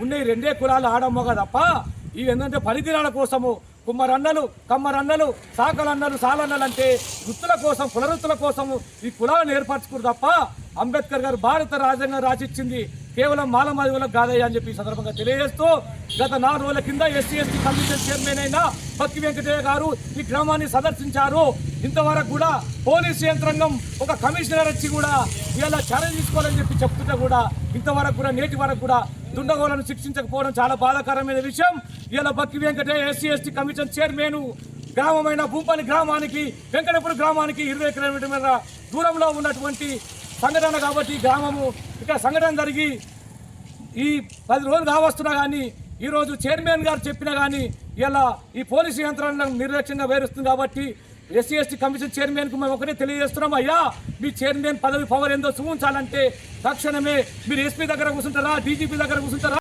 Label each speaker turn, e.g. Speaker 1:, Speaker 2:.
Speaker 1: ఉన్న ఈ రెండే కులాలు ఆడమ్మగ తప్ప ఇవి ఏంటంటే పరిధిరాల కోసము కుమ్మరన్నలు కమ్మరన్నలు సాకలన్నలు సాలన్నలు అంటే వృత్తుల కోసం కులవృత్తుల కోసము ఈ కులాలను ఏర్పరచుకురు తప్ప అంబేద్కర్ గారు భారత రాజ్యాంగం రాసిచ్చింది కేవలం మాలమాదివులకు కాదయ్యా అని చెప్పి ఈ సందర్భంగా తెలియజేస్తూ గత 4 రోజుల కింద ఎస్సీ ఎస్టీ కమిషన్ చైర్మన్ అయిన బక్కి వెంకటయ్య గారు ఈ గ్రామాన్ని సందర్శించారు. ఇంతవరకు కూడా పోలీసు యంత్రాంగం ఒక కమిషనర్ వచ్చి కూడా ఇలా చర్యలు తీసుకోవాలని చెప్పి చెప్తుంటే కూడా ఇంతవరకు కూడా నేటి వరకు కూడా దుండగోలను శిక్షించకపోవడం చాలా బాధాకరమైన విషయం. ఇలా Bakki Venkataiah SC ST commission chairman గ్రామమైన భూపాలి గ్రామానికి వెంకటపురం గ్రామానికి 20 కిలోమీటర్ల దూరంలో ఉన్నటువంటి సంఘటన కాబట్టి గ్రామము ఇక్కడ సంఘటన జరిగి ఈ 10 రోజులు కావస్తున్నా కానీ ఈరోజు చైర్మన్ గారు చెప్పినా కానీ ఇలా ఈ పోలీసు యంత్రాంగం నిర్లక్ష్యంగా వేరుస్తుంది కాబట్టి ఎస్సీ ఎస్టీ కమిషన్ చైర్మన్కు మేము ఒకటే తెలియజేస్తున్నాం. అయ్యా మీ చైర్మన్ పదవి పవర్ ఏందో చూపించాలంటే తక్షణమే మీరు ఎస్పీ దగ్గర కూర్చుంటారా, డీజీపీ దగ్గర కూర్చుంటారా?